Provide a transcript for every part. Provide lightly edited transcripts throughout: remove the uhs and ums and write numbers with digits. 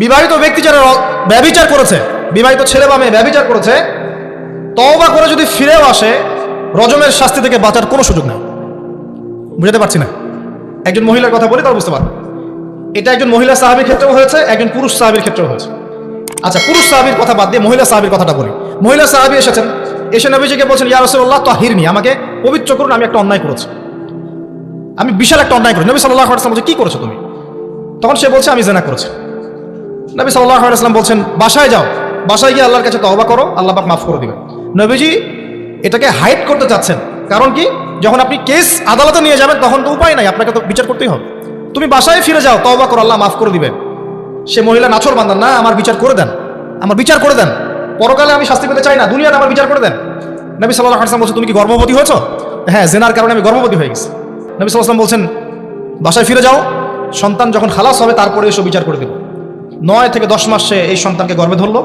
বিবাহিত ব্যক্তি যারা ব্যভিচার করেছে, বিবাহিত ছেলে বা মেয়ে ব্যভিচার করেছে, তওবা করে যদি ফিরেও আসে, রজমের শাস্তি থেকে বাঁচার কোনো সুযোগ নেই। বুঝতে পারছি না? একজন মহিলার কথা বলি, তারা বুঝতে পারবে। এটা একজন মহিলা সাহাবীর ক্ষেত্রেও হয়েছে, একজন পুরুষ সাহাবীর ক্ষেত্রেও হয়েছে। আচ্ছা, পুরুষ সাহাবীর কথা বাদ দিয়ে মহিলা সাহাবীর কথাটা বলি। মহিলা সাহাবী এসেছেন, এসে নবীজিকে বলছেন, ইয়া রাসূলুল্লাহ তাহিরনি, আমাকে পবিত্র করুন, আমি একটা অন্যায় করেছি, আমি বিশাল একটা অন্যায় করেছি। নবী সাল্লাল্লাহু আলাইহি ওয়াসাল্লাম বলছে, কি করেছো তুমি? তখন সে বলছে, আমি জিনা করেছি। নবী সাল্লাল্লাহু আলাইহি ওয়াসাল্লাম বলছেন, বাসায় যাও, বাসায় গিয়ে আল্লাহর কাছে তওবা করো, আল্লাহ পাক মাফ করে দিবেন। নবীজি এটাকে হাইড করতে চাচ্ছেন, কারণ কি, যখন আপনি কেস আদালতে নিয়ে যাবেন তখন তো উপায় নাই, আপনাকে তো বিচার করতেই হবে। তুমি বাসায় ফিরে যাও, তওবা করো, আল্লাহ মাফ করে দিবেন। সে মহিলা নাছর বান্দান, না, আমার বিচার করে দেন, আমার বিচার করে দেন, পরকালে আমি শাস্তি পেতে চাই না, দুনিয়াতে আমার বিচার করে দেন। নবী সাল্লাল্লাহু আলাইহি ওয়াসাল্লাম বলছেন, তুমি কি গর্ভবতী হয়েছো? হ্যাঁ, জেনার কারণে আমি গর্ভবতী হয়ে গেছি। নবী সাল্লাল্লাহু আলাইহি ওয়াসাল্লাম বলছেন, বাসায় ফিরে যাও, সন্তান যখন খালাস হবে তারপরে এসে বিচার করে দেব। 9 থেকে 10 মাস সে এই সন্তানকে গর্ভে ধরলো,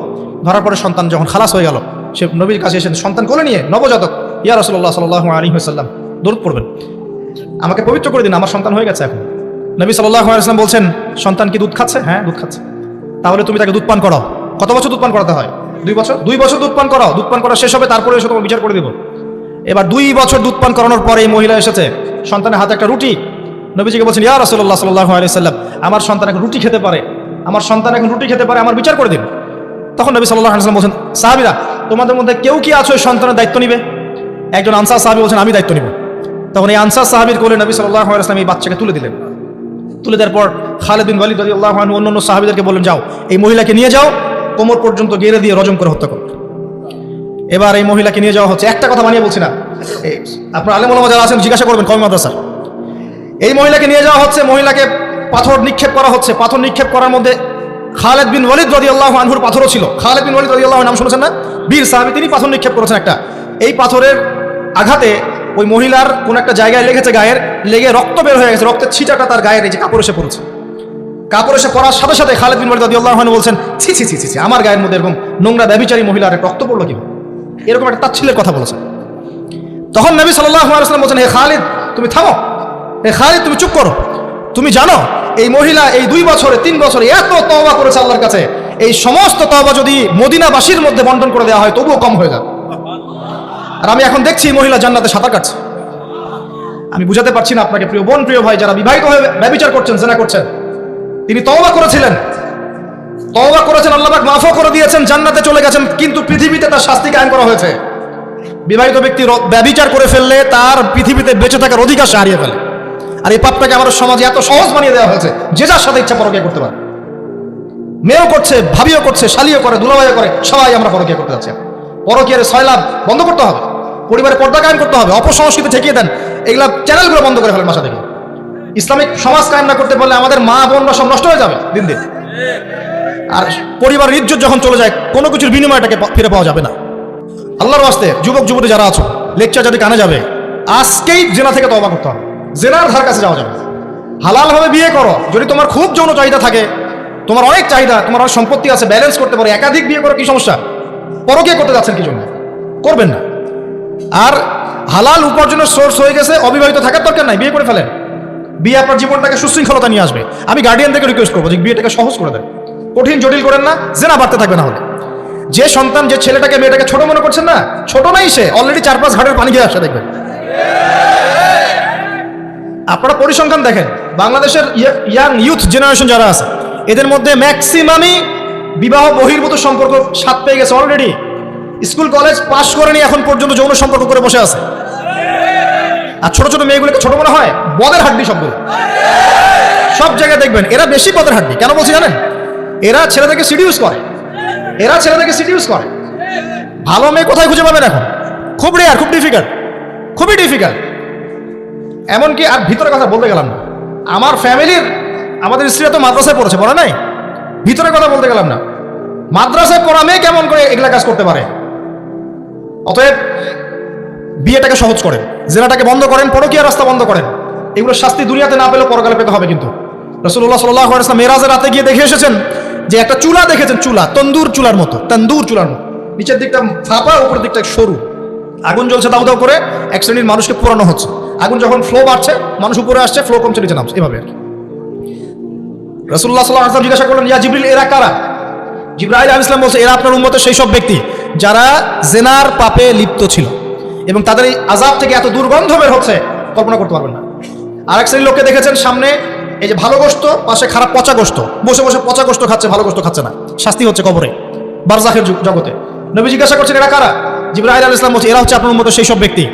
ধরার পরে সন্তান যখন খালাস হয়ে গেল, সে নবীর কাছে এসে সন্তান কোলে নিয়ে নবজাতক, ইয়া রাসূলুল্লাহ সাল্লাল্লাহু আলাইহি ওয়াসাল্লাম, দরুদ পড়বেন, আমাকে পবিত্র করে দিন, আমার সন্তান হয়ে গেছে এখন। নবী সাল্লাল্লাহু আলাইহি ওয়াসাল্লাম বলছেন, সন্তান কি দুধ খাচ্ছে? হ্যাঁ, দুধ খাচ্ছে। তাহলে তুমি তাকে দুধ পান করাও। কত বছর দুধ পান করাতে হয়? 2 বছর। 2 বছর দুধ পান করাও, দুধ পান করা শেষ হবে, তারপরে এসে তোমার বিচার করে দিব। এবার 2 বছর দুধ পান করানোর পরে এই মহিলা এসেছে, সন্তানের হাতে একটা রুটি, নবীজিকে বলছেন, ইয়া রাসূলুল্লাহ সাল্লাল্লাহু আলাইহি ওয়াসাল্লাম, আমার সন্তান এখন রুটি খেতে পারে, আমার সন্তান এখন রুটি খেতে পারে, আমার বিচার করে দিন। তখন নবী সাল্লাল্লাহু আলাইহি ওয়াসাল্লাম বলছেন, সাহাবীরা, তোমাদের মধ্যে কেউ কি আছো এই সন্তানের দায়িত্ব নিবে? একজন আনসার সাহাবী বলছেন, আমি দায়িত্ব নিব। তখন এই আনসার সাহাবীর কোলে নবী সাল্লাল্লাহু আলাইহি ওয়াসাল্লাম এই বাচ্চাকে তুলে দিলেন। তুলে দেওয়ার পর খালিদ বিন ওয়ালিদ রাদিয়াল্লাহু আনহু অন্যান্য সাহাবীদেরকে বললেন, যাও, এই মহিলাকে নিয়ে যাও, কোমর পর্যন্ত গেড়ে দিয়ে রজম করে হত্যা করো। এবার এই মহিলাকে নিয়ে যাওয়া হচ্ছে, একটা কথা বানিয়ে বলছি না, আপনার আলেম ওলামা যারা আছেন জিজ্ঞাসা করবেন কওমি মাদ্রাসা। এই মহিলাকে নিয়ে যাওয়া হচ্ছে, মহিলাকে পাথর নিক্ষেপ করা হচ্ছে। পাথর নিক্ষেপ করার মধ্যে খালিদ বিন ওয়ালিদ রাদিয়াল্লাহু আনহুর পাথরও ছিল। খালিদ বিন ওয়ালিদ রাদিয়াল্লাহু আনহু নাম শুনেছেন না? বীর সাহাবী, তিনি পাথর নিক্ষেপ করেছেন একটা। এই পাথরের আঘাতে ওই মহিলার কোন একটা জায়গায় লেগেছে, গায়ের লেগে রক্ত বের হয়ে গেছে, রক্তের ছিটাটা তার গায়ের এই যে কাপড় এসে পড়েছে। কাপড় এসে পড়ার সাথে সাথে খালিদ বিন ওয়ালিদ রাদিয়াল্লাহু আনহু বলছেন, ছি ছি ছি ছি, আমার গায়ের মধ্যে এরকম নোংরা ব্যভিচারী মহিলার রক্ত পড়লো কিভাবে? এরকম একটা তাচ্ছিল্যের কথা বলেছেন। তখন নবী সাল্লাল্লাহু আলাইহি ওয়াসাল্লাম বলছেন, হে খালিদ, তুমি থামো, হে খালিদ, তুমি চুপ করো। তুমি জানো এই মহিলা এই 2 বছরে 3 বছরে এত তওবা করেছে আল্লাহর কাছে, এই সমস্ত তওবা যদি মদিনাবাসীর মধ্যে বন্টন করে দেওয়া হয় তবুও কম হয়ে যাবে। আর আমি এখন দেখছি এই মহিলা জান্নাতে সাঁতার কাটছে। আমি বুঝাতে পারছি না আপনাকে, প্রিয় বোন, প্রিয় ভাই, যারা বিবাহিত হয়ে ব্যভিচার করছেন, জিনা করছেন, তিনি তওবা করেছিলেন, আল্লাহ পাক মাফও করে দিয়েছেন, জান্নাতে চলে গেছেন, কিন্তু পৃথিবীতে তার শাস্তি কায়েম করা হয়েছে। বিবাহিত ব্যক্তি ব্যভিচার করে ফেললে তার পৃথিবীতে বেঁচে থাকার অধিকার সে হারিয়ে ফেলে। আর এই পাপটাকে আমাদের সমাজে এত সহজ বানিয়ে দেওয়া হয়েছে, যে যার সাথে ইচ্ছা পরকীয়া করতে পারে। মেয়েও করছে, ভাবিও করছে, শালিও করে, দুলাভাইও করে, সবাই আমরা পরকীয়া করতে যাচ্ছি। পরকীয়ার সয়লাভ বন্ধ করতে হবে, পরিবারে পর্দা কায়েম করতে হবে, অপসংস্কৃতি ঠেকিয়ে দেন, এগুলা চ্যানেলগুলো বন্ধ করে ফেলেন বাসা থেকে। ইসলামিক সমাজ কায়েম না করতে পারলে আমাদের মা বোনরা সব নষ্ট হয়ে যাবে দিন দিন। আর পরিবারের ইজ্জত যখন চলে যায়, কোনো কিছুর বিনিময়টাকে ফিরে পাওয়া যাবে না। আল্লাহর ওয়াস্তে যুবক যুবতী যারা আছো, লেকচার যদি কানে যাবে, আজকেই জেনা থেকে তওবা করতে হবে, জেনার ধার কাছে যাওয়া যাবে। হালালভাবে বিয়ে করো। যদি তোমার খুব যৌন চাহিদা থাকে, তোমার অনেক চাহিদা, তোমার অনেক সম্পত্তি আছে, ব্যালেন্স করতে পারো, একাধিক বিয়ে করো, কি সমস্যা? পরকীয়া করতে যাচ্ছেন কি জন্য? করবেন না। আর হালাল উপার্জনের সোর্স হয়ে গেছে, অবিবাহিত থাকার দরকার নাই, বিয়ে করে ফেলেন। বিয়ে আপনার জীবনটাকে সুশৃঙ্খলতা নিয়ে আসবে। আমি গার্ডিয়ানদেরকে রিকোয়েস্ট করবো যে বিয়েটাকে সহজ করে দেন, কঠিন জটিল করেন না, জেনা বাড়তে থাকবে না হলে। যে সন্তান, যে ছেলেটাকে মেয়েটাকে ছোট মনে করছেন না, ছোট নাই সে, অলরেডি 4-5 ঘাটের পানি খেয়ে আসে দেখবেন। আপনারা পরিসংখ্যান দেখেন, বাংলাদেশের ইয়াং ইউথ জেনারেশন যারা আছে, এদের মধ্যে ম্যাক্সিমামই বিবাহ বহির্ভূত সম্পর্ক স্বাদ পেয়ে গেছে অলরেডি। স্কুল কলেজ পাশ করেনি, এখন পর্যন্ত যৌন সম্পর্ক করে বসে আছে। আর ছোট ছোট মেয়েগুলোকে ছোট মনে হয়, বদের হাড্ডি সবগুলো। সব জায়গায় দেখবেন এরা বেশি বদের হাড্ডি। কেন বলছি জানেন? এরা ছেলেদেরকে সিডিউস করে, ভালো মেয়ে কোথায় খুঁজে পাবেন এখন? খুব রেয়ার, খুব ডিফিকাল্ট, খুবই ডিফিকাল্ট। এমনকি আর ভিতরে কথা বলতে গেলাম না, আমার ফ্যামিলির, আমাদের স্ত্রীরা তো মাদ্রাসায় পড়েছে, পড়ে নাই? ভিতরে কথা বলতে গেলাম না, মাদ্রাসায় পড়া মেয়ে কেমন করে এগুলা কাজ করতে পারে? অতএব বিয়েটাকে সহজ করেন, জেনাটাকে বন্ধ করেন, পরকীয়ার রাস্তা বন্ধ করেন। এগুলো শাস্তি দুনিয়াতে না পেলেও পরকালে পেতে হবে। কিন্তু রাসূলুল্লাহ সাল্লাল্লাহু আলাইহি ওয়াসাল্লাম মেরাজের রাতে গিয়ে দেখে এসেছেন যে একটা চুলা দেখেছেন, চুলা, তন্দুর চুলার মতো, নিচের দিকটা ফাঁপা, উপরের দিকটা সরু, আগুন জ্বলছে দাউ দাউ করে, এক শ্রেণীর মানুষকে পোড়ানো হচ্ছে। আগুন যখন ফ্লো বাড়ছে, মানুষ উপরে আসছে, ফ্লো কমছে, নিচে নামছে, এভাবে আর কি। রাসূলুল্লাহ সাল্লাল্লাহু আলাইহি ওয়াসাল্লাম জিজ্ঞাসা করলেন, ইয়া জিবরিল, এরা কারা? জিবরাইল আলাইহিস সালাম বলছে, এরা আপনার উম্মতের সেই সব ব্যক্তি যারা জেনার পাপে লিপ্ত ছিল এবং তাদের এই আযাব থেকে এত দুর্গন্ধ বের হচ্ছে কল্পনা করতে পারবেন না। আরেক শ্রেণীর লোককে দেখেছেন, সামনে এই যে ভালো গোশত, পাশে খারাপ পচা গোশত, বসে বসে পচা গোশত খাচ্ছে, ভালো গোশত খাচ্ছে না, শাস্তি হচ্ছে কবরে, বারজাখের জগতে। নবী জিজ্ঞাসা করছেন, এরা কারা? জিবরাইল আলাইহিস সালাম বলছে, এরা হচ্ছে আপনার উম্মতের সেই সব ব্যক্তি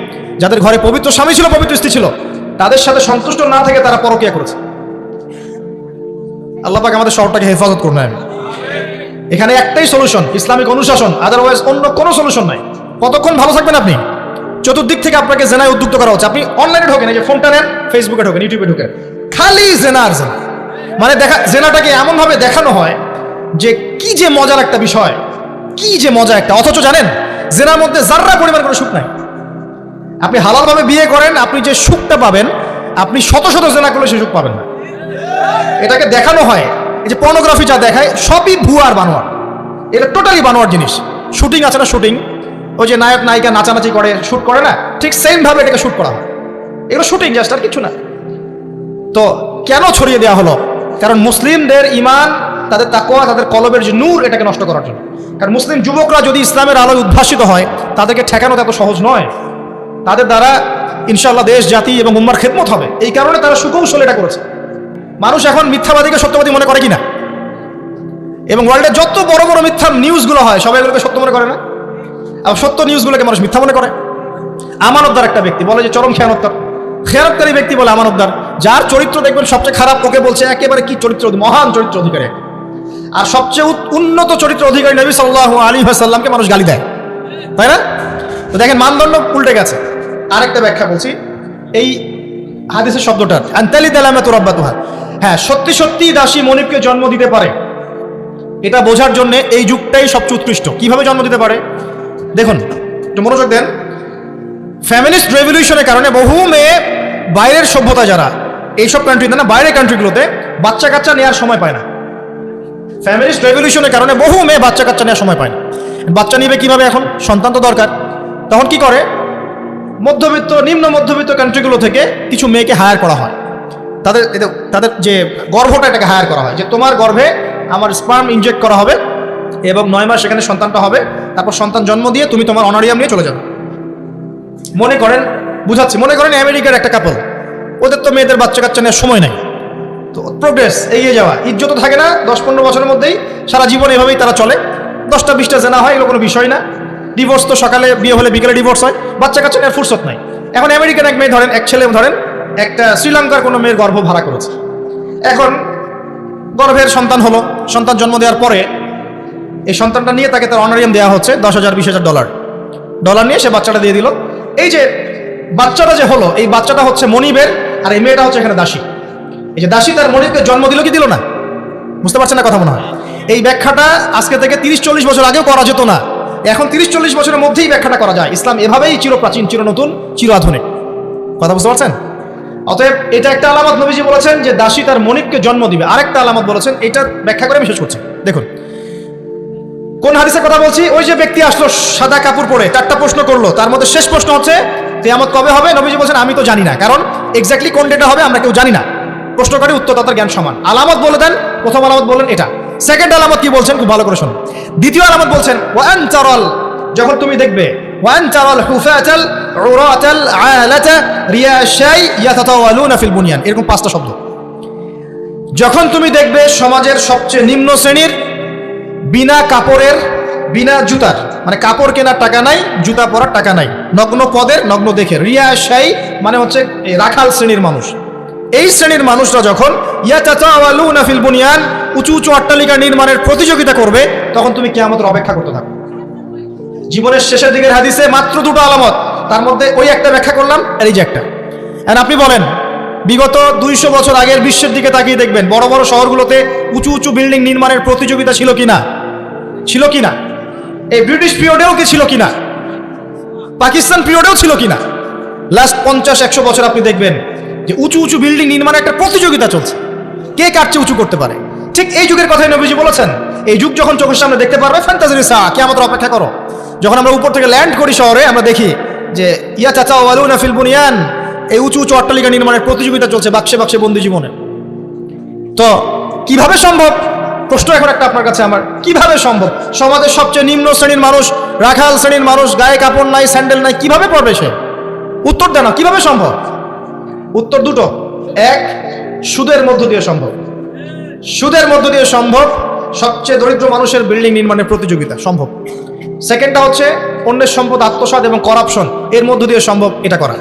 যাদের ঘরে পবিত্র স্বামী ছিল, পবিত্র স্ত্রী ছিল, তাদের সাথে সন্তুষ্ট না থেকে তারা পরকীয়া করেছে। আল্লাহ পাক আমাদের শহরটাকে হেফাজত করুন। এখানে একটাই সলিউশন, ইসলামিক অনুশাসন, আদারওয়াইজ অন্য কোনো সলিউশন নাই। কতক্ষণ ভালো থাকবেন আপনি? চতুর্দিক থেকে আপনাকে জেনায় উদ্যুক্ত করা হচ্ছে। আপনি অনলাইনে ঢোকেন, এই যে ফোনটা নেন, ফেসবুকে ঢোকেন, ইউটিউবে ঢোকেন, খালি জেনা আর জেনা। মানে জেনাটাকে এমনভাবে দেখানো হয় যে কি যে মজার একটা বিষয়, কি যে মজা একটা, অথচ জানেন জেনার মধ্যে যার্রা পরিমাণ কোনো সুখ নাই। আপনি হালালভাবে বিয়ে করেন, আপনি যে সুখটা পাবেন, আপনি শত শত জেনা করলে সেই সুখ পাবেন না। এটাকে দেখানো হয়, এই যে পর্নোগ্রাফি যা দেখায় সবই ভুয়া আর বানোয়ার, এটা টোটালি বানোয়ার জিনিস। শুটিং আছে না, শুটিং, ওই যে নায়ক নায়িকা নাচানাচি করে, শুট করে না, ঠিক সেম ভাবে এটাকে শুট করা হয়। এগুলো শুটিং জাস্ট, আর কিছু না। তো কেন ছড়িয়ে দেওয়া হলো? কারণ মুসলিমদের ইমান, তাদের তাকওয়া, তাদের কলবের যে নূর, এটাকে নষ্ট করার জন্য। কারণ মুসলিম যুবকরা যদি ইসলামের আলোয় উদ্ভাসিত হয়, তাদেরকে ঠেকানো এত সহজ নয়। তাদের দ্বারা ইনশাআল্লাহ দেশ, জাতি এবং উম্মার খেদমত হবে। এই কারণে তারা সুকৌশল এটা করেছে। মানুষ এখন মিথ্যাবাদীকে সত্যবাদী মনে করে কিনা? এবং ওয়ার্ল্ডে যত বড় বড় মিথ্যা নিউজগুলো হয়, সবাই এগুলোকে সত্য মনে করে না? আর সত্য নিউজগুলোকে মানুষ মিথ্যা মনে করে। আমানতদার একটা ব্যক্তি বলে যে চরম খেয়ানতকারী ব্যক্তি বলে আমানতদার, যার চরিত্র দেখবেন সবচেয়ে খারাপ, ওকে বলছে একেবারে কি চরিত্র, মহান চরিত্র অধিকারী। আর সবচেয়ে উন্নত চরিত্র অধিকারী নবী সাল্লাল্লাহু আলাইহি ওয়াসাল্লামকে মানুষ গালি দেয়, তাই না? তো দেখেন মানদণ্ড উল্টে গেছে। আরেকটা ব্যাখ্যা বলছি এই হাদিসের শব্দটার, আনতালি দালামাতু রাব্বাতুহা। হ্যাঁ, সত্যি সত্যি দাসী মনিবকে জন্ম দিতে পারে, এটা বোঝার জন্য এই যুগটাই সবচেয়ে উৎকৃষ্ট। কিভাবে জন্ম দিতে পারে দেখুন, একটু মনোযোগ দেন। ফ্যামিলিস্ট রেভলিউশনের কারণে বহু মেয়ে বাইরের সভ্যতা, যারা এইসব কান্ট্রিতে না, বাইরের কান্ট্রিগুলোতে বাচ্চা কাচ্চা নেওয়ার সময় পায় না। ফ্যামিলিস্ট রেভলিউশনের কারণে বহু মেয়ে বাচ্চা কাচ্চা নেওয়ার সময় পায় না। বাচ্চা নিবে কিভাবে? এখন সন্তান তো দরকার। তখন কি করে? মধ্যবিত্ত, নিম্ন মধ্যবিত্ত কান্ট্রিগুলো থেকে কিছু মেয়েকে হায়ার করা হয়। তাদের যে গর্ভটা, এটাকে হায়ার করা হয়, যে তোমার গর্ভে আমার স্পার্ম ইনজেক্ট করা হবে এবং 9 মাস সেখানে সন্তানটা হবে, তারপর সন্তান জন্ম দিয়ে তুমি তোমার অনারিয়াম নিয়ে চলে যাবে। মনে করেন, বুঝাচ্ছি, মনে করেন আমেরিকার একটা কাপল, ওদের তো মেয়েদের বাচ্চা কাচ্চা নেওয়ার সময় নাই, তো প্রোগ্রেস, এগিয়ে যাওয়া, ইজ্জত থাকে না, 10-15 বছরের মধ্যেই সারা জীবন এভাবেই তারা চলে, 10টা-20টা জেনা হয়, এগুলো কোনো বিষয় না। ডিভোর্স তো সকালে বিয়ে হলে বিকেলে ডিভোর্স হয়, বাচ্চা কাচ্চা নেওয়ার ফুরসত নাই। এখন আমেরিকান এক মেয়ে ধরেন, এক ছেলে ধরেন, একটা শ্রীলঙ্কার কোনো মেয়ের গর্ভ ভাড়া করেছে। এখন গর্ভের সন্তান হলো, সন্তান জন্ম দেওয়ার পরে এই সন্তানটা নিয়ে তাকে তার অনারিয়াম দেওয়া হচ্ছে $10,000-20,000 ডলার নিয়ে সে বাচ্চাটা দিয়ে দিল। এই যে বাচ্চাটা যে হলো, এই বাচ্চাটা হচ্ছে মনিবের, আর এই মেয়েটা হচ্ছে এখানে দাসী। এই যে দাসী তার মনিবকে জন্ম দিল কি দিল না? বুঝতে পারছেন না কথা মনে হয়? এই ব্যাখ্যাটা আজকে থেকে 30-40 বছর আগেও করা যেত না, এখন 30-40 বছরের মধ্যেই ব্যাখ্যাটা করা যায়। ইসলাম এভাবেই চিরপ্রাচীন, চির নতুন, চির আধুনিক। কথা বুঝতে পারছেন? অতএব এটা একটা আলামত নবীজি বলেছেন যে দাসী তার মনিবকে জন্ম দিবে। আরেকটা আলামত বলেছেন, এটার ব্যাখ্যা করে আমি শেষ করছি। দেখুন কোন হাদিসের কথা বলছি। ওই যে ব্যক্তি আসলো সাদা কাপড় পরে, 4টা প্রশ্ন করলো, তার মধ্যে শেষ প্রশ্ন হচ্ছে কিয়ামত কবে হবে? নবীজি বলছেন আমি তো জানি না, কারণ এক্স্যাক্টলি কোন ডেটা হবে আমরা কেউ জানি না। প্রশ্নকারী উত্তরদাতার জ্ঞান সমান। আলামত বলে দেন, প্রথম আলামত বললেন এটা। সেকেন্ড আলামত কি বলছেন খুব ভালো করে শুনুন। দ্বিতীয় আলামত বলছেন ওয়ান তারাল, যখন তুমি দেখবে, ওয়ান তারাল হুফাতাল উরাতাল আলাতা রিয়াশাই ইয়াতাতাওয়ালুনা ফিল বুনিয়ান, এরকম 5টা শব্দ। যখন তুমি দেখবে সমাজের সবচেয়ে নিম্ন শ্রেণীর, বিনা কাপড়ের, বিনা জুতার, মানে কাপড় কেনার টাকা নাই, জুতা পরার টাকা নাই, নগ্ন পদের, নগ্ন দেখে, রিয়াশাই মানে হচ্ছে রাখাল শ্রেণীর মানুষ, এই শ্রেণীর মানুষরা যখন ইয়াতাতাওয়ালুনা ফিল বুনিয়ান, উঁচু উঁচু অট্টালিকা নির্মাণের প্রতিযোগিতা করবে, তখন তুমি কিয়ামতের অপেক্ষা করতে থাকো। জীবনের শেষের দিকের হাদিসে মাত্র 2টো আলামত, তার মধ্যে ওই একটা ব্যাখ্যা করলাম, আর এই যে একটা। আর আপনি বলেন বিগত 200 বছর আগের বিশ্বের দিকে তাকিয়ে দেখবেন, বড় বড় শহরগুলোতে উঁচু উঁচু বিল্ডিং নির্মাণের প্রতিযোগিতা ছিল কিনা? ছিল কিনা? এই ব্রিটিশ পিরিয়ডেও কি ছিল কিনা? পাকিস্তান পিরিয়ডেও ছিল কিনা? লাস্ট 50-100 বছর আপনি দেখবেন যে উঁচু উঁচু বিল্ডিং নির্মাণের একটা প্রতিযোগিতা চলছে, কে কার চেয়ে উঁচু করতে পারে। ঠিক এই যুগের কথাই নবীজি বলেছেন, এই যুগ যখন চোখের সামনে দেখতে পারবে, ফ্যান্টাসির সা, কিয়ামতের অপেক্ষা করো। যখন আমরা উপর থেকে ল্যান্ড করি শহরে, আমরা দেখি যে ইয়াতাতাওয়ালুনা ফিল বুনিয়ান, এই উঁচু উঁচু অট্টালিকা নির্মাণের প্রতিযোগিতা চলছে বাক্সে বাক্সে বন্দি জীবনে। তো কিভাবে সম্ভব? প্রশ্ন এখন একটা আপনার কাছে আমার, কিভাবে সম্ভব? সমাজের সবচেয়ে নিম্ন শ্রেণীর মানুষ, রাখাল শ্রেণীর মানুষ, গায়ে কাপড় নাই, স্যান্ডেল নাই, কিভাবে পড়বে সে? উত্তর দেন না, কিভাবে সম্ভব? উত্তর দুটো। এক, সুদের মধ্য দিয়ে সম্ভব। সুদের মধ্য দিয়ে সম্ভব। সবচেয়ে দরিদ্র মানুষের বিল্ডিং নির্মাণের প্রতিযোগিতা সম্ভব। সেকেন্ডটা হচ্ছে অন্যের সম্পদ আত্মসাৎ এবং করাপশন, এর মধ্য দিয়ে সম্ভব এটা করা।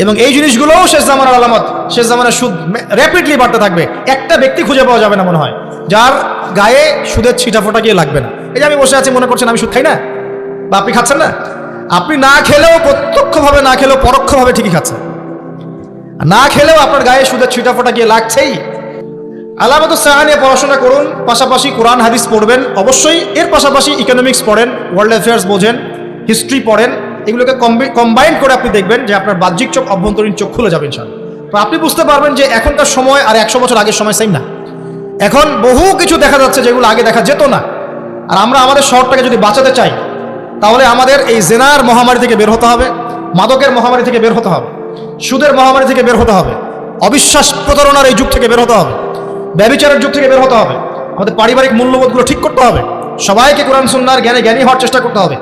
এবং এই জিনিসগুলোও শেষ জামানার আলামত। শেষ জামানার সুদ র্যাপিডলি বাড়তে থাকবে। একটা ব্যক্তি খুঁজে পাওয়া যাবে না মনে হয় যার গায়ে সুদের ছিটাফোঁটা গিয়ে লাগবে না। এই যে আমি বসে আছি, মনে করছেন আমি সুদ খাই না, বা আপনি খাচ্ছেন না? আপনি না খেলেও, প্রত্যক্ষভাবে না খেলেও পরোক্ষভাবে ঠিকই খাচ্ছেন। না খেলেও আপনার গায়ে সুদের ছিটাফোঁটা গিয়ে লাগছেই। আলামাতুস সাআ নিয়ে পড়াশোনা করুন, পাশাপাশি কোরআন হাদিস পড়বেন অবশ্যই, এর পাশাপাশি ইকোনমিক্স পড়েন, ওয়ার্ল্ড অ্যাফেয়ার্স বোঝেন, হিস্ট্রি পড়েন। এগুলোকে কম্বাইন করে আপনি দেখবেন যে আপনার বাহ্যিক চোখ, অভ্যন্তরীণ চোখ খুলে যাবে ইনশাআল্লাহ। তো আপনি বুঝতে পারবেন যে এখনকার সময় আর 100 বছর আগের সময় সেম না। এখন বহু কিছু দেখা যাচ্ছে যেগুলো আগে দেখা যেত না। আর আমরা আমাদের শহরটাকে যদি বাঁচাতে চাই, তাহলে আমাদের এই জেনার মহামারী থেকে বের হতে হবে, মাদকের মহামারী থেকে বের হতে হবে, সুদের মহামারী থেকে বের হতে হবে, অবিশ্বাস প্রতারণার এই যুগ থেকে বের হতে হবে, ব্যভিচারের যুগ থেকে বের হতে হবে। আমাদের পারিবারিক মূল্যবোধগুলো ঠিক করতে হবে। সবাইকে কোরআন সুন্নাহর জ্ঞানে জ্ঞানী হওয়ার চেষ্টা করতে হবে।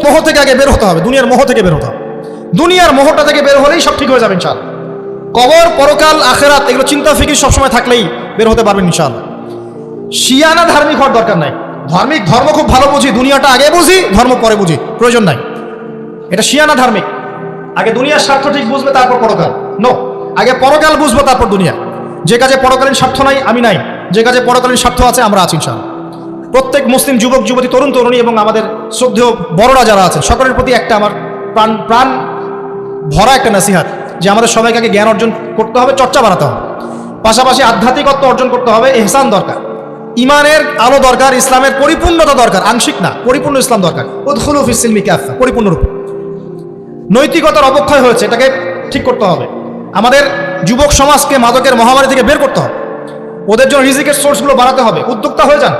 মোহ থেকে আগে বের হতে হবে, দুনিয়ার মোহ থেকে বের হতে হবে। দুনিয়ার মোহটা থেকে বের হলেই সব ঠিক হয়ে যাবে ইনশাআল্লাহ। কবর, পরকাল, আখেরাত এগুলো চিন্তা ফিকির সবসময় থাকলেই বের হতে পারবেন ইনশাআল্লাহ। শিয়ানা ধার্মিক হওয়ার দরকার নাই। ধর্ম খুব ভালো বুঝি, দুনিয়াটা আগে বুঝি, ধর্ম পরে বুঝি, প্রয়োজন নাই। এটা শিয়ানা ধার্মিক। আগে দুনিয়ার স্বার্থ ঠিক বুঝবে, তারপর পরকাল। নো, আগে পরকাল বুঝবো, তারপর দুনিয়া। যে কাজে পরকালীন স্বার্থ নাই আমি নাই, যে কাজে পরকালীন স্বার্থ আছে আমরা আছি ইনশাআল্লাহ। প্রত্যেক মুসলিম যুবক যুবতী, তরুণ তরুণী এবং আমাদের শ্রদ্ধেয় বড়রা যারা আছেন, সকলের প্রতি একটা আমার প্রাণ ভরা একটা নসিহাত যে আমাদের সবাইকে আগে জ্ঞান অর্জন করতে হবে, চর্চা বাড়াতে হবে, পাশাপাশি আধ্যাত্মিকত্ব অর্জন করতে হবে, ইহসান দরকার, ইমানের আলো দরকার, ইসলামের পরিপূর্ণতা দরকার, আংশিক না, পরিপূর্ণ ইসলাম দরকার। উদখুলু ফিস সিলমি কাফা, পরিপূর্ণরূপে। নৈতিকতার অবক্ষয় হয়েছে, এটাকে ঠিক করতে হবে। আমাদের যুবক সমাজকে মাদকের মহামারী থেকে বের করতে হবে। ওদের জন্য রিজিকের সোর্সগুলো বাড়াতে হবে। উদ্যোক্তা হয়ে যান,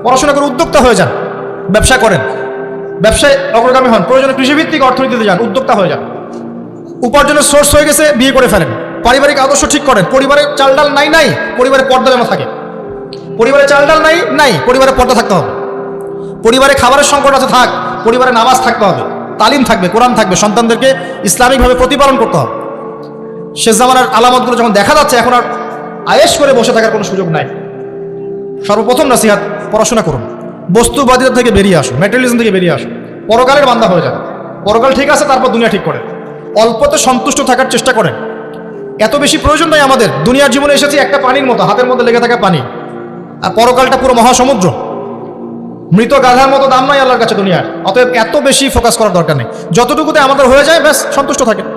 পড়াশোনা করে উদ্যোক্তা হয়ে যান, ব্যবসা করেন, ব্যবসায় অগ্রগামী হন, প্রয়োজনে কৃষিভিত্তিক অর্থনীতিতে যান, উদ্যোক্তা হয়ে যান। উপার্জনের সোর্স হয়ে গেছে, বিয়ে করে ফেলেন। পারিবারিক আদর্শ ঠিক করেন। পরিবারের চাল ডাল নাই, পরিবারে পর্দা যেন থাকে। পরিবারে চাল ডাল নাই, পরিবারে পর্দা থাকতে হবে। পরিবারে খাবারের সংকট আছে, থাক, পরিবারে নামাজ থাকতে হবে, তালিম থাকবে, কোরআন থাকবে, সন্তানদেরকে ইসলামিকভাবে প্রতিপালন করতে হবে। শেষ জামানার আলামতগুলো যখন দেখা যাচ্ছে, এখন আর আয়েশ করে বসে থাকার কোনো সুযোগ নাই। সর্বপ্রথম নসিহাত, পড়াশোনা করুন, বস্তুবাদিতা থেকে বেরিয়ে আসুন, ম্যাটেরিয়ালিজম থেকে বেরিয়ে আসুন, পরকালের বান্দা হয়ে যান। পরকাল ঠিক আছে, তারপর দুনিয়া ঠিক করেন। অল্পতে সন্তুষ্ট থাকার চেষ্টা করেন। এত বেশি প্রয়োজন নাই আমাদের। দুনিয়ার জীবনে এসেছি একটা পানির মতো, হাতের মধ্যে লেগে থাকা পানি, আর পরকালটা পুরো মহাসমুদ্র। মৃত গাধার মতো দাম নাই আল্লাহর কাছে দুনিয়ার। অতএব এত বেশি ফোকাস করার দরকার নেই। যতটুকুতে আমাদের হয়ে যায় ব্যাস, সন্তুষ্ট থাকেন।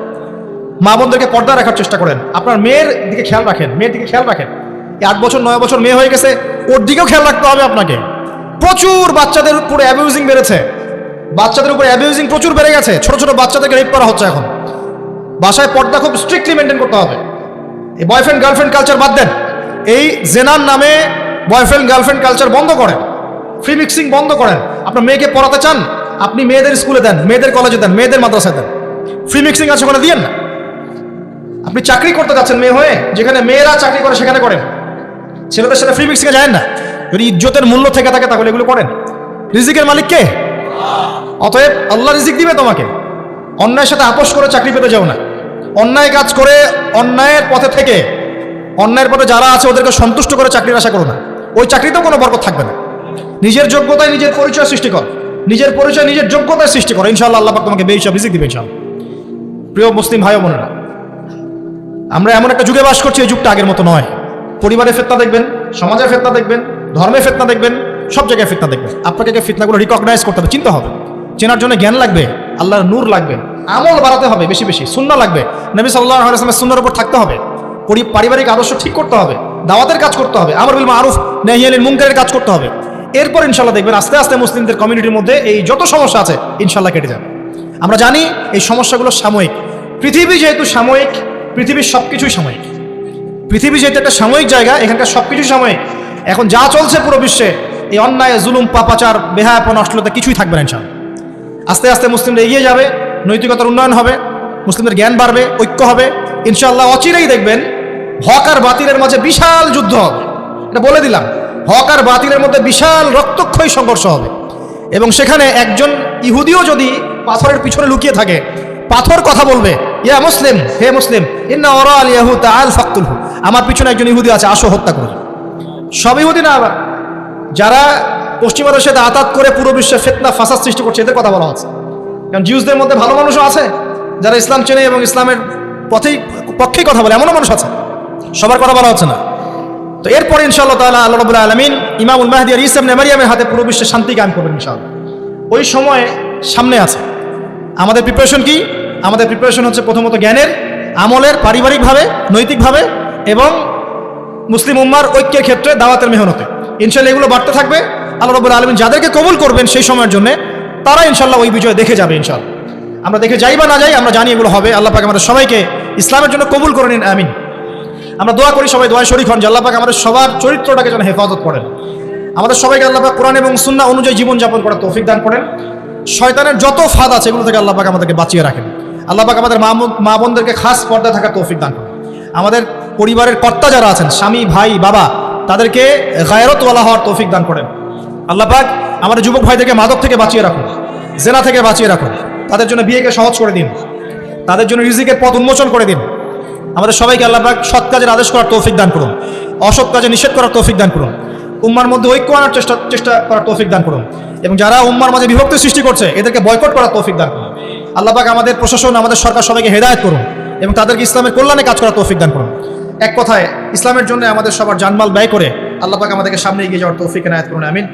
মা বোনদেরকে পর্দা রাখার চেষ্টা করেন। আপনার মেয়ের দিকে খেয়াল রাখেন, মেয়ের দিকে খেয়াল রাখেন। 8 বছর 9 বছর মেয়ে হয়ে গেছে, ওর দিকেও খেয়াল রাখতে হবে আপনাকে। প্রচুর বাচ্চাদের উপরে অ্যাবিউজিং বেড়েছে, বাচ্চাদের উপরে অ্যাবিউজিং প্রচুর বেড়ে গেছে। ছোট ছোট বাচ্চাদেরকে রেপ করা হচ্ছে এখন। বাসায় পর্দা খুব স্ট্রিক্টলি মেনটেন করতে হবে। এই বয়ফ্রেন্ড গার্লফ্রেন্ড কালচার বাদ দেন। এই জেনার নামে বয়ফ্রেন্ড গার্লফ্রেন্ড কালচার বন্ধ করেন, ফ্রি মিক্সিং বন্ধ করেন। আপনার মেয়েকে পড়াতে চান, আপনি মেয়েদের স্কুলে দেন, মেয়েদের কলেজে দেন, মেয়েদের মাদ্রাসায় দেন। ফ্রি মিক্সিং আছে ওখানে দিয়েন না। আপনি চাকরি করতে যাচ্ছেন মেয়ে হয়ে, যেখানে মেয়েরা চাকরি করে সেখানে করেন। ছেলেদের সাথে ফ্রি মিক্সিংয়ে যায় না। যদি ইজ্জতের মূল্য থেকে থাকে তাহলে এগুলো করেন। রিজিকের মালিক কে? অতএব আল্লাহ রিজিক দিবে তোমাকে। অন্যায়ের সাথে আপোষ করে চাকরি পেতে যাও না। অন্যায় কাজ করে, অন্যায়ের পথে থেকে, অন্যায়ের পথে যারা আছে ওদেরকে সন্তুষ্ট করে চাকরির আশা করো না। ওই চাকরিতেও কোনো বরকত থাকবে না। নিজের যোগ্যতায় নিজের পরিচয় সৃষ্টি কর, নিজের পরিচয় নিজের যোগ্যতায় সৃষ্টি করো। ইনশাআল্লাহ আল্লাহ পাক তোমাকে বেহিসাব রিজিক দিবে ইনশাআল্লাহ। প্রিয় মুসলিম ভাই ও বোনেরা, আমরা এমন একটা যুগে বাস করছি, এই যুগটা আগের মতো নয়। পরিবারে ফিতনা দেখবেন, সমাজে ফিতনা দেখবেন, ধর্মে ফিতনা দেখবেন, সব জায়গায় ফিতনা দেখবেন। আপনাকে ফিতনাগুলো রিকগনাইজ করতে হবে, চিন্তা হবে। চেনার জন্য জ্ঞান লাগবে, আল্লাহর নূর লাগবে, আমল বাড়াতে হবে, বেশি বেশি সুন্নাহ লাগবে, নবী সাল্লাল্লাহু আলাইহি ওয়াসাল্লামের সুন্নাহর উপর থাকতে হবে, পারিবারিক আদর্শ ঠিক করতে হবে, দাওয়াতের কাজ করতে হবে, আমর বিল মারুফ নাহি আনিল মুনকারের কাজ করতে হবে। এরপর ইনশাআল্লাহ দেখবেন আস্তে আস্তে মুসলিমদের কমিউনিটির মধ্যে এই যত সমস্যা আছে ইনশাআল্লাহ কেটে যাবে। আমরা জানি এই সমস্যাগুলো সাময়িক। পৃথিবী যেহেতু সাময়িক, পৃথিবীর সব কিছুই সাময়িক। পৃথিবী যেহেতু একটা সাময়িক জায়গা, এখানকার সব কিছুই সাময়িক। এখন যা চলছে পুরো বিশ্বে, এই অন্যায়, জুলুম, পাপাচার, বেহায়াপনা, অশ্লীলতা কিছুই থাকবে না ইনশাআল্লাহ। আস্তে আস্তে মুসলিমরা এগিয়ে যাবে, নৈতিকতার উন্নয়ন হবে, মুসলিমদের জ্ঞান বাড়বে, ঐক্য হবে ইনশাআল্লাহ। অচিরেই দেখবেন হক আর বাতিলের মাঝে বিশাল যুদ্ধ হবে। এটা বলে দিলাম। হক আর বাতিলের মধ্যে বিশাল রক্তক্ষয়ী সংঘর্ষ হবে, এবং সেখানে একজন ইহুদিও যদি পাথরের পিছনে লুকিয়ে থাকে, পাথর কথা বলবে, ইয়া মুসলিম, হে মুসলিম, ইন্না ওরা আল ইয়াহু তাআল ফাকতুলহু, আমার পিছনে একজন ইহুদি আছে, আসো হত্যা করো। সব ইহুদি না, আবার যারা পশ্চিমা দেশে আতাত করে পুরো বিশ্বে ফিতনা ফাসাদ সৃষ্টি করছে, এদের কথা বলা হচ্ছে। কারণ জিউসদের মধ্যে ভালো মানুষও আছে যারা ইসলাম চেনে এবং ইসলামের পক্ষেই কথা বলে, এমনও মানুষ আছে, সবার কথা বলা হচ্ছে না। তো এরপরে ইনশাআল্লাহ তাআলা আল্লাহ রাব্বুল আলামিন ইমামুল মাহদি আর ঈসা ইবনে মারইয়ামের হাতে পুরো বিশ্বে শান্তি কায়েম করবেন ইনশাআল্লাহ। ওই সময় সামনে আছে। আমাদের প্রিপারেশন কি? আমাদের প্রিপারেশন হচ্ছে প্রথমত জ্ঞানের, আমলের, পারিবারিকভাবে, নৈতিকভাবে এবং মুসলিম উম্মার ঐক্যের ক্ষেত্রে দাওয়াতের মেহনতে। ইনশাআল্লাহ এগুলো বাড়তে থাকবে। আল্লাহ রাব্বুল আলামিন যাদেরকে কবুল করবেন সেই সময়ের জন্য, তারা ইনশাআল্লাহ ওই বিজয় দেখে যাবে ইনশাআল্লাহ। আমরা দেখে যাই বা না যাই, আমরা জানি এগুলো হবে। আল্লাহ পাক আমাদের সবাইকে ইসলামের জন্য কবুল করে নিন, আমিন। আমরা দোয়া করি, সবাই দোয়ায় শরীক হন যে আল্লাহ পাক আমাদের সবার চরিত্রটাকে যেন হেফাজত করেন। আমাদের সবাইকে আল্লাহ পাক কোরআন এবং সুন্নাহ অনুযায়ী জীবনযাপন করার তৌফিক দান করেন। শয়তানের যত ফাঁদ আছে এগুলো থেকে আল্লাহ পাক আমাদেরকে বাঁচিয়ে রাখেন। আল্লাহ পাক আমাদের মা বোনদেরকে খাস পর্দা থাকার তৌফিক দান করেন। আমাদের পরিবারের কর্তা যারা আছেন, স্বামী, ভাই, বাবা, তাদেরকে গায়রতওয়ালা হওয়ার তৌফিক দান করেন। আল্লাহ পাক আমাদের যুবক ভাইদেরকে মাদক থেকে বাঁচিয়ে রাখুন, জেনা থেকে বাঁচিয়ে রাখুন। তাদের জন্য বিয়েকে সহজ করে দিন, তাদের জন্য রিজিকের পথ উন্মোচন করে দিন। আমাদের সবাইকে আল্লাহ পাক সৎ কাজের আদেশ করার তৌফিক দান করুন, অসৎ কাজে নিষেধ করার তৌফিক দান করুন। উম্মার মধ্যে ঐক্য আনার চেষ্টা করার তৌফিক দান করুন, এবং যারা উম্মার মাঝে বিভক্তি সৃষ্টি করছে এদেরকে বয়কট করার তৌফিক দান করুন। আল্লাহ পাক আমাদের প্রশাসন, আমাদের সরকার সবাইকে হেদায়েত করুন এবং তাদেরকে ইসলামের কল্যাণে কাজ করার তৌফিক দান করুন। এক কথায় ইসলামের জন্য আমাদের সবার জানমাল ব্যয় করে আল্লাহ পাক আমাদেরকে সামনে এগিয়ে যাওয়ার তৌফিক এনায়েত করুন, আমিন।